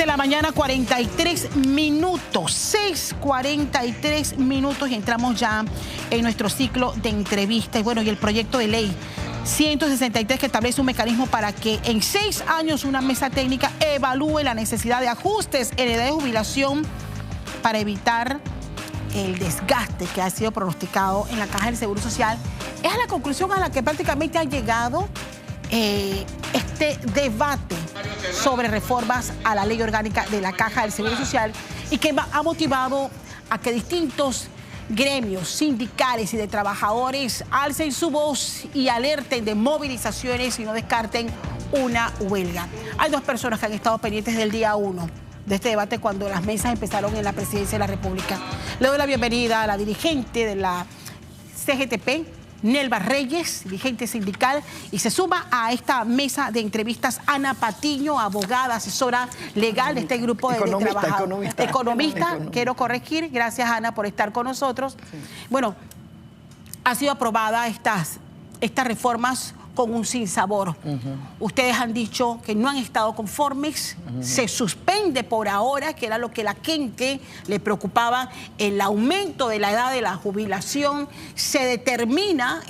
de la mañana, 43 minutos, 6:43 minutos y entramos ya en nuestro ciclo de entrevistas. Bueno, y el proyecto de ley 163 que establece un mecanismo para que en 6 años una mesa técnica evalúe la necesidad de ajustes en edad de jubilación para evitar el desgaste que ha sido pronosticado en la Caja del Seguro Social. Es a la conclusión a la que prácticamente ha llegado este debate sobre reformas a la ley orgánica de la Caja del Seguro Social y que ha motivado a que distintos gremios sindicales y de trabajadores alcen su voz y alerten de movilizaciones y no descarten una huelga. Hay 2 personas que han estado pendientes del día 1 de este debate cuando las mesas empezaron en la Presidencia de la República. Le doy la bienvenida a la dirigente de la CGTP, Nelva Reyes, dirigente sindical, y se suma a esta mesa de entrevistas Ana Patiño, abogada, asesora legal de este grupo de trabajadores. Economista, quiero corregir. Gracias, Ana, por estar con nosotros. Sí. Bueno, ha sido aprobada estas reformas con un sinsabor. Ustedes han dicho que no han estado conformes, se suspende por ahora, que era lo que la gente le preocupaba, el aumento de la edad de la jubilación, se determina,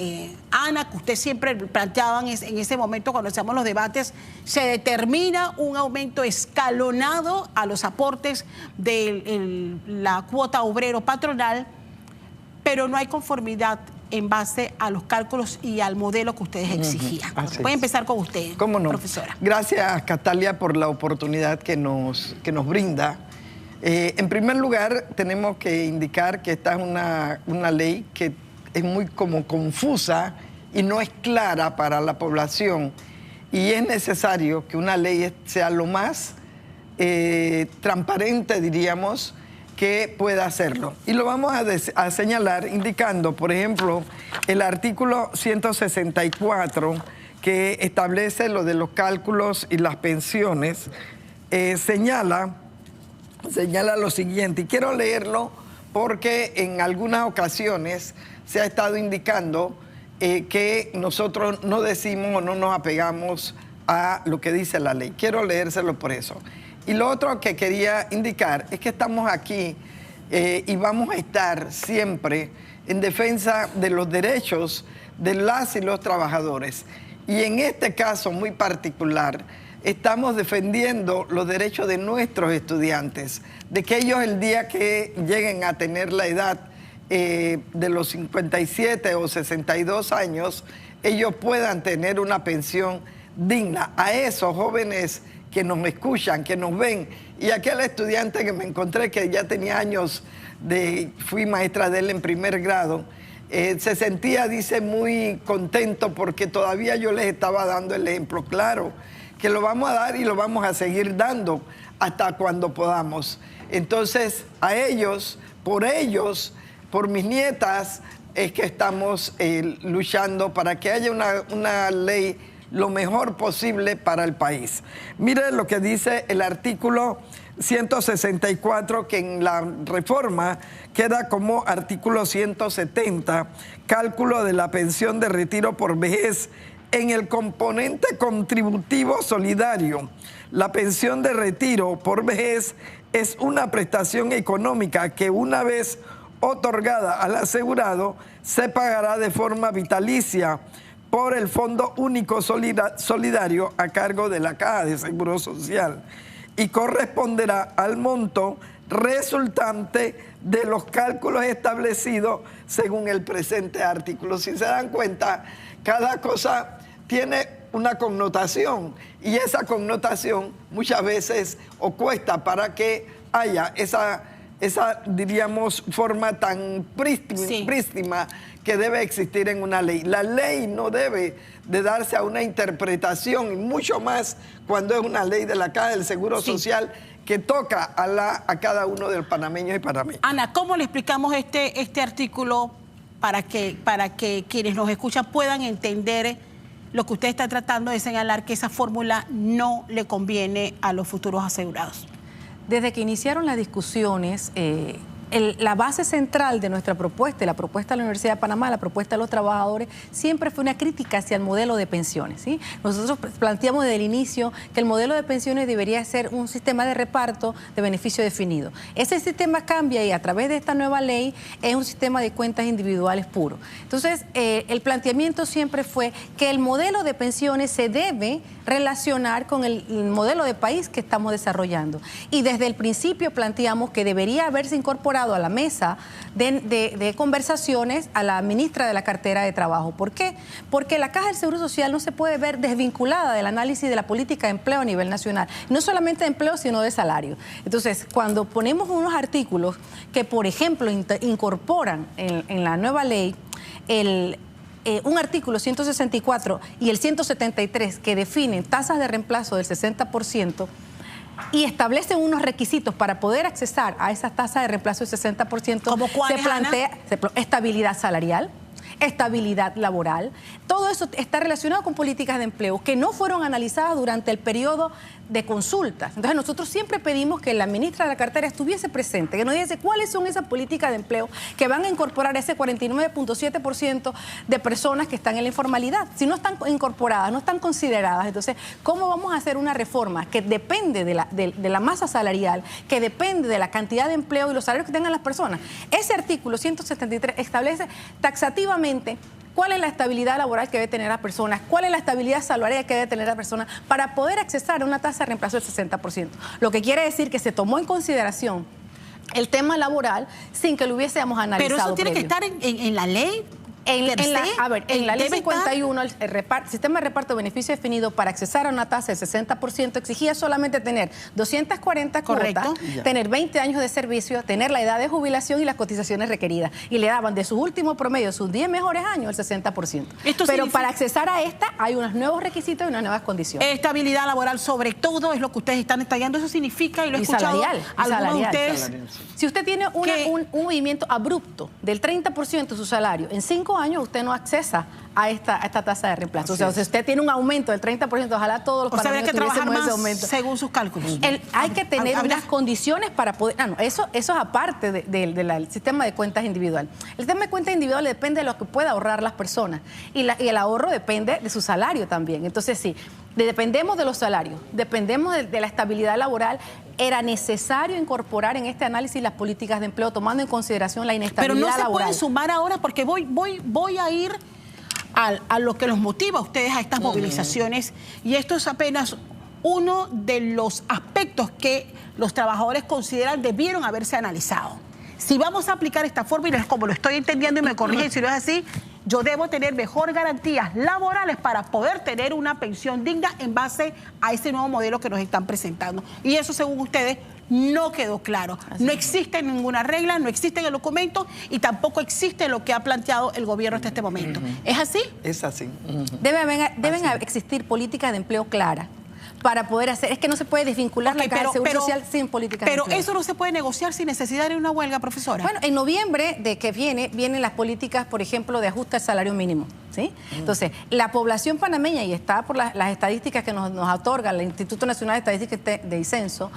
Ana, que usted siempre planteaban en ese momento cuando hacíamos los debates, se determina un aumento escalonado a los aportes de la cuota obrero patronal, pero no hay conformidad en base a los cálculos y al modelo que ustedes exigían. Voy a empezar con usted, ¿cómo no? Profesora. Gracias, Catalia, por la oportunidad que nos brinda. En primer lugar, tenemos que indicar que esta es una ley que es muy como confusa y no es clara para la población. Y es necesario que una ley sea lo más transparente, diríamos, que pueda hacerlo. Y lo vamos a señalar indicando, por ejemplo, el artículo 164 que establece lo de los cálculos y las pensiones, señala lo siguiente, y quiero leerlo porque en algunas ocasiones se ha estado indicando que nosotros no decimos o no nos apegamos a lo que dice la ley. Quiero leérselo por eso. Y lo otro que quería indicar es que estamos aquí y vamos a estar siempre en defensa de los derechos de las y los trabajadores. Y en este caso muy particular, estamos defendiendo los derechos de nuestros estudiantes, de que ellos el día que lleguen a tener la edad de los 57 o 62 años, ellos puedan tener una pensión digna. A esos jóvenes que nos escuchan, que nos ven, y aquel estudiante que me encontré que ya tenía años, fui maestra de él en primer grado, se sentía, dice, muy contento porque todavía yo les estaba dando el ejemplo. Claro, que lo vamos a dar y lo vamos a seguir dando hasta cuando podamos. Entonces, a ellos, por mis nietas, es que estamos luchando para que haya una ley lo mejor posible para el país. Mire lo que dice el artículo 164, que en la reforma queda como artículo 170, cálculo de la pensión de retiro por vejez en el componente contributivo solidario. La pensión de retiro por vejez es una prestación económica que una vez otorgada al asegurado se pagará de forma vitalicia por el Fondo Único Solidario a cargo de la Caja de Seguro Social y corresponderá al monto resultante de los cálculos establecidos según el presente artículo. Si se dan cuenta, cada cosa tiene una connotación y esa connotación muchas veces cuesta para que haya esa diríamos, forma tan prístima que debe existir en una ley. La ley no debe de darse a una interpretación, y mucho más cuando es una ley de la Caja del Seguro Social que toca a cada uno de los panameños y panameñas. Ana, ¿cómo le explicamos este artículo para que quienes nos escuchan puedan entender lo que usted está tratando de señalar, que esa fórmula no le conviene a los futuros asegurados? Desde que iniciaron las discusiones, la base central de nuestra propuesta, la propuesta de la Universidad de Panamá, la propuesta de los trabajadores, siempre fue una crítica hacia el modelo de pensiones, ¿sí? Nosotros planteamos desde el inicio que el modelo de pensiones debería ser un sistema de reparto de beneficio definido. Ese sistema cambia y a través de esta nueva ley es un sistema de cuentas individuales puro. Entonces, el planteamiento siempre fue que el modelo de pensiones se debe relacionar con el modelo de país que estamos desarrollando. Y desde el principio planteamos que debería haberse incorporado a la mesa de conversaciones a la ministra de la cartera de trabajo. ¿Por qué? Porque la Caja del Seguro Social no se puede ver desvinculada del análisis de la política de empleo a nivel nacional. No solamente de empleo, sino de salario. Entonces, cuando ponemos unos artículos que, por ejemplo, incorporan en la nueva ley un artículo 164 y el 173 que definen tasas de reemplazo del 60%, y establecen unos requisitos para poder accesar a esas tasas de reemplazo del 60%. ¿Cómo cuáles, se plantea estabilidad salarial, estabilidad laboral. Todo eso está relacionado con políticas de empleo que no fueron analizadas durante el periodo de consultas. Entonces nosotros siempre pedimos que la ministra de la cartera estuviese presente, que nos dijese cuáles son esas políticas de empleo que van a incorporar ese 49.7% de personas que están en la informalidad. Si no están incorporadas, no están consideradas, entonces, ¿cómo vamos a hacer una reforma que depende de la masa salarial, que depende de la cantidad de empleo y los salarios que tengan las personas? Ese artículo 173 establece taxativamente cuál es la estabilidad laboral que debe tener la persona, cuál es la estabilidad salarial que debe tener la persona para poder accesar a una tasa de reemplazo del 60%. Lo que quiere decir que se tomó en consideración el tema laboral sin que lo hubiésemos analizado. Pero eso tiene que estar en la ley. En la ley 51, el sistema de reparto de beneficio definido para accesar a una tasa del 60% exigía solamente tener 240 cuotas, tener 20 años de servicio, tener la edad de jubilación y las cotizaciones requeridas. Y le daban de sus últimos promedios, sus 10 mejores años, el 60%. Pero para accesar a esta hay unos nuevos requisitos y unas nuevas condiciones. Estabilidad laboral, sobre todo, es lo que ustedes están estallando. Eso significa, y lo he escuchado algunos de ustedes. Si usted tiene un movimiento abrupto del 30% de su salario en 5 años, usted no accesa a esta tasa de reemplazo. O sea, si usted tiene un aumento del 30%, ojalá todos los panameños tuviésemos ese aumento. Según sus cálculos. Hay que tener unas condiciones para poder... eso es aparte del sistema de cuentas individual. El sistema de cuentas individual depende de lo que pueda ahorrar las personas. Y el ahorro depende de su salario también. Entonces, sí, dependemos de los salarios, dependemos de la estabilidad laboral. Era necesario incorporar en este análisis las políticas de empleo, tomando en consideración la inestabilidad laboral. Pero no se puede sumar ahora, porque voy a ir a lo que los motiva a ustedes a estas movilizaciones, y esto es apenas uno de los aspectos que los trabajadores consideran debieron haberse analizado. Si vamos a aplicar esta fórmula, es como lo estoy entendiendo y me corrigen si no es así, yo debo tener mejor garantías laborales para poder tener una pensión digna en base a ese nuevo modelo que nos están presentando. Y eso, según ustedes, no quedó claro. No existe ninguna regla, no existe en el documento y tampoco existe lo que ha planteado el gobierno hasta este momento. ¿Es así? Es así. Deben existir políticas de empleo claras para poder hacer... Es que no se puede desvincular la Caja de Seguro Social sin políticas de empleo. Pero eso no se puede negociar sin necesidad de una huelga, profesora. Bueno, en noviembre vienen las políticas, por ejemplo, de ajuste al salario mínimo, ¿sí? Entonces, la población panameña, y está por las estadísticas que nos otorga el Instituto Nacional de Estadística de Censo,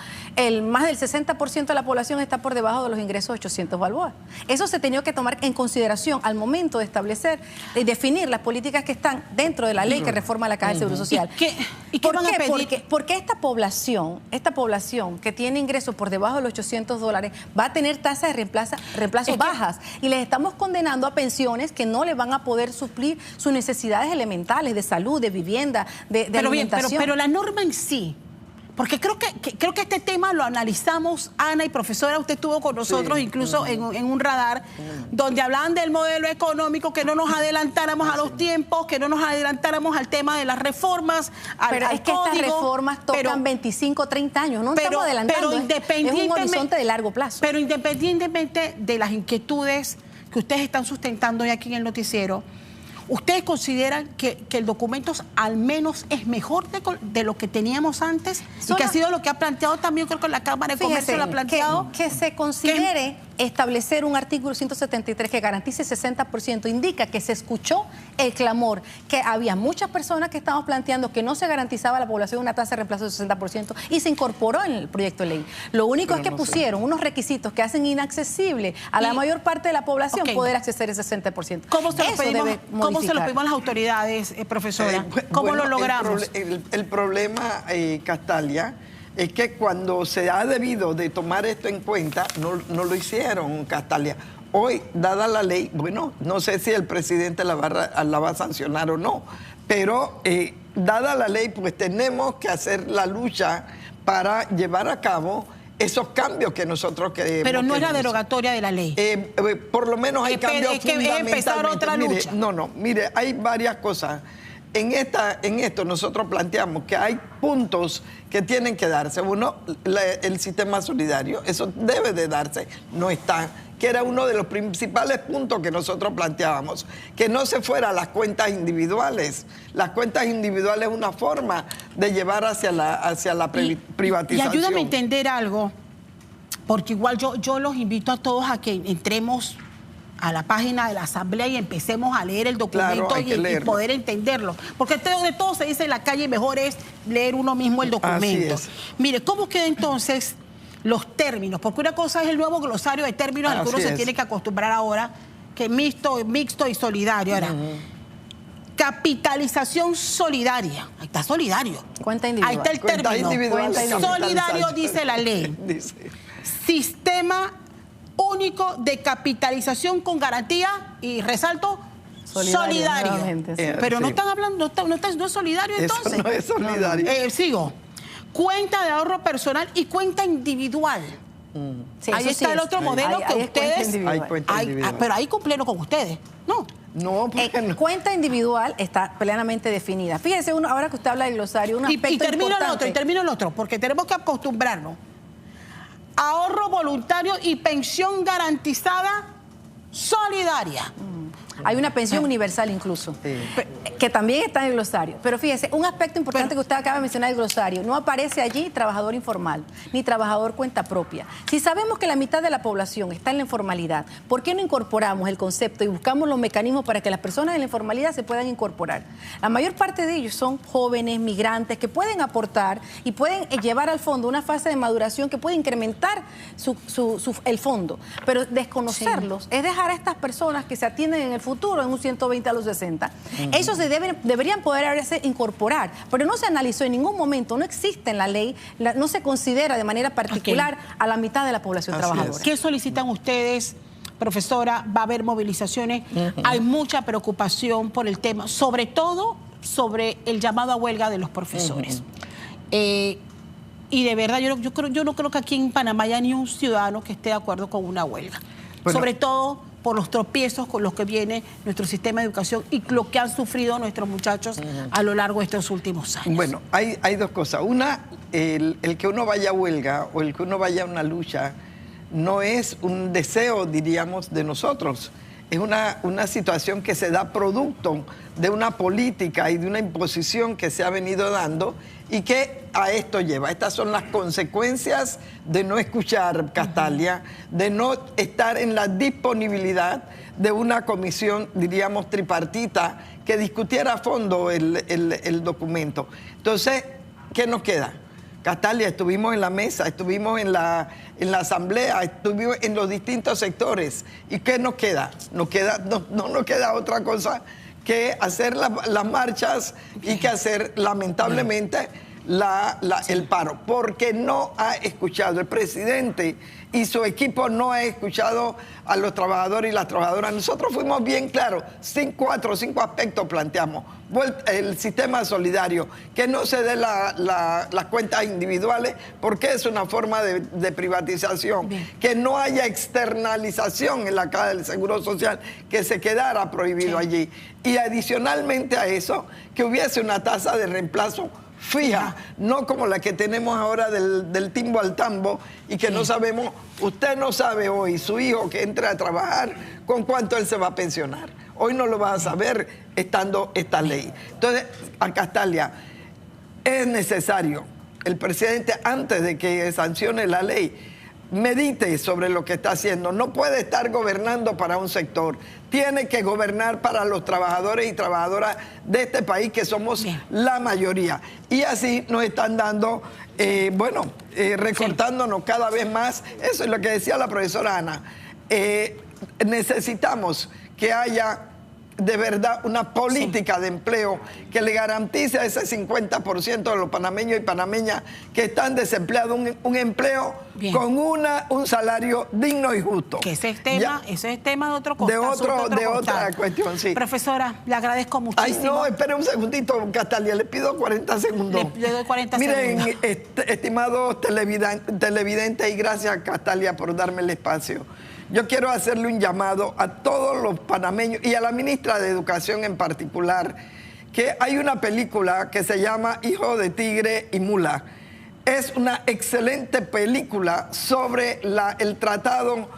más del 60% de la población está por debajo de los ingresos de 800 balboas. Eso se tenía que tomar en consideración al momento de establecer y definir las políticas que están dentro de la ley que reforma la Caja del Seguro Social. ¿Y qué van a pedir? Porque esta población que tiene ingresos por debajo de los $800 va a tener tasas de reemplazo bajas, y les estamos condenando a pensiones que no le van a poder suplir sus necesidades elementales de salud, de vivienda, de alimentación. Pero la norma en sí, porque creo que este tema lo analizamos, Ana y profesora, usted estuvo con nosotros incluso en un radar, donde hablaban del modelo económico, que no nos adelantáramos a los tiempos, que no nos adelantáramos al tema de las reformas, pero es que estas reformas tocan 25, 30 años, no estamos adelantando, es un horizonte de largo plazo. Pero independientemente de las inquietudes que ustedes están sustentando hoy aquí en el noticiero, ¿ustedes consideran que el documento al menos es mejor de lo que teníamos antes? Y que ha sido lo que ha planteado también, creo que la Cámara de Comercio lo ha planteado. Que se considere establecer un artículo 173 que garantice 60% indica que se escuchó el clamor, que había muchas personas que estaban planteando que no se garantizaba a la población una tasa de reemplazo del 60% y se incorporó en el proyecto de ley. Lo único es que pusieron unos requisitos que hacen inaccesible a la mayor parte de la población poder acceder ese 60%. ¿Cómo se lo pedimos a las autoridades, profesora? ¿Cómo lo logramos? El problema, Castalia, es que cuando se ha debido de tomar esto en cuenta, no lo hicieron, Castalia. Hoy, dada la ley, bueno, no sé si el presidente la va a sancionar o no, pero dada la ley, pues tenemos que hacer la lucha para llevar a cabo esos cambios que nosotros queremos. Pero no es la derogatoria de la ley. Por lo menos hay cambios fundamentalmente. Es empezar otra lucha. Mire, hay varias cosas. En esto nosotros planteamos que hay puntos que tienen que darse. Uno, el sistema solidario, eso debe de darse, no está, que era uno de los principales puntos que nosotros planteábamos, que no se fuera a las cuentas individuales. Las cuentas individuales es una forma de llevar hacia la privatización. Y ayúdame a entender algo, porque igual yo los invito a todos a que entremos a la página de la Asamblea y empecemos a leer el documento, claro, y poder entenderlo. Porque de todo se dice en la calle, mejor es leer uno mismo el documento. Mire, ¿cómo quedan entonces los términos? Porque una cosa es el nuevo glosario de términos al que uno se tiene que acostumbrar ahora, que es mixto y solidario. Ahora, capitalización solidaria. Ahí está solidario. Cuenta individual. Ahí está el término. Solidario dice la ley. Sistema único de capitalización con garantía y resalto solidario. Pero no están hablando, no es solidario entonces. Eso no es solidario. Sigo. Cuenta de ahorro personal y cuenta individual. Sí, ahí está el otro modelo que ustedes. Pero ahí cumplieron con ustedes, ¿no? No, porque no. Cuenta individual está plenamente definida. Fíjese, ahora que usted habla del glosario, un aspecto importante. Y termino el otro, porque tenemos que acostumbrarnos. Ahorro voluntario y pensión garantizada solidaria. Hay una pensión universal incluso, que también está en el glosario. Pero fíjese, un aspecto importante que usted acaba de mencionar, el glosario, no aparece allí trabajador informal, ni trabajador cuenta propia. Si sabemos que la mitad de la población está en la informalidad, ¿por qué no incorporamos el concepto y buscamos los mecanismos para que las personas en la informalidad se puedan incorporar? La mayor parte de ellos son jóvenes, migrantes, que pueden aportar y pueden llevar al fondo una fase de maduración que puede incrementar el fondo. Pero desconocerlos es dejar a estas personas que se atienden en el futuro en un 120 a los 60. Ellos deberían poder incorporar, pero no se analizó en ningún momento, no existe en la ley, no se considera de manera particular a la mitad de la población trabajadora. ¿Qué solicitan ustedes, profesora? ¿Va a haber movilizaciones? Hay mucha preocupación por el tema, sobre todo sobre el llamado a huelga de los profesores. Y de verdad, yo no creo que aquí en Panamá haya ni un ciudadano que esté de acuerdo con una huelga. Bueno, sobre todo por los tropiezos con los que viene nuestro sistema de educación y lo que han sufrido nuestros muchachos a lo largo de estos últimos años. Bueno, hay dos cosas. Una, el que uno vaya a huelga o el que uno vaya a una lucha no es un deseo, diríamos, de nosotros. Es una situación que se da producto de una política y de una imposición que se ha venido dando y que a esto lleva. Estas son las consecuencias de no escuchar, Castalia, de no estar en la disponibilidad de una comisión, diríamos, tripartita, que discutiera a fondo el documento. Entonces, ¿qué nos queda? Castalia, estuvimos en la mesa, estuvimos en la asamblea, estuvimos en los distintos sectores. ¿Y qué nos queda? No nos queda otra cosa que hacer las marchas y que hacer, lamentablemente, el paro, porque no ha escuchado el presidente y su equipo no ha escuchado a los trabajadores y las trabajadoras. Nosotros fuimos bien claros, 4 o 5 aspectos planteamos. El sistema solidario, que no se dé las cuentas individuales porque es una forma de privatización, que no haya externalización en la caja del Seguro Social, que se quedara prohibido allí. Y adicionalmente a eso, que hubiese una tasa de reemplazo fija, no como la que tenemos ahora del timbo al tambo y que no sabemos, usted no sabe hoy, su hijo que entre a trabajar, con cuánto él se va a pensionar. Hoy no lo va a saber estando esta ley. Entonces, a Castalia, es necesario, el presidente antes de que sancione la ley, medite sobre lo que está haciendo. No puede estar gobernando para un sector. Tiene que gobernar para los trabajadores y trabajadoras de este país, que somos la mayoría. Y así nos están dando, recortándonos cada vez más. Eso es lo que decía la profesora Ana. Necesitamos que haya de verdad una política de empleo que le garantice a ese 50% de los panameños y panameñas que están desempleados un empleo con un salario digno y justo. Que ese es tema de otro contexto. De otra cuestión, sí. Profesora, le agradezco muchísimo. Ay, no, espere un segundito, Castalia, le pido 40 segundos. Le doy 40 segundos. Miren, estimados televidentes, y gracias, Castalia, por darme el espacio. Yo quiero hacerle un llamado a todos los panameños y a la ministra de Educación en particular, que hay una película que se llama Hijo de Tigre y Mula. Es una excelente película sobre el tratado,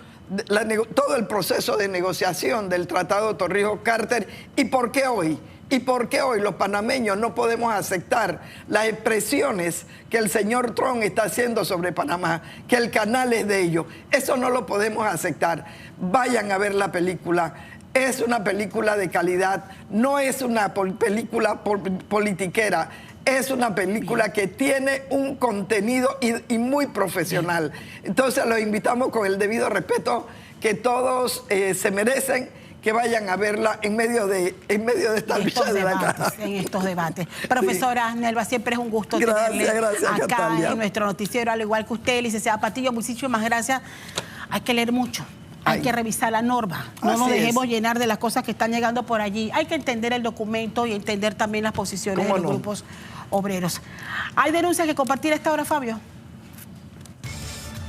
todo el proceso de negociación del Tratado Torrijos-Carter y por qué hoy. ¿Y por qué hoy los panameños no podemos aceptar las expresiones que el señor Trump está haciendo sobre Panamá? Que el canal es de ellos. Eso no lo podemos aceptar. Vayan a ver la película. Es una película de calidad. No es una película politiquera. Es una película que tiene un contenido y muy profesional. Entonces los invitamos con el debido respeto que todos se merecen, que vayan a verla en medio de esta lucha de la casa. En estos debates. Profesora Nelva, siempre es un gusto tenerle acá Natalia, en nuestro noticiero, al igual que usted, licenciada Patillo, muchísimas gracias. Hay que leer mucho. Hay que revisar la norma, no nos dejemos llenar de las cosas que están llegando por allí. Hay que entender el documento y entender también las posiciones de los grupos obreros. ¿Hay denuncias que compartir a esta hora, Fabio?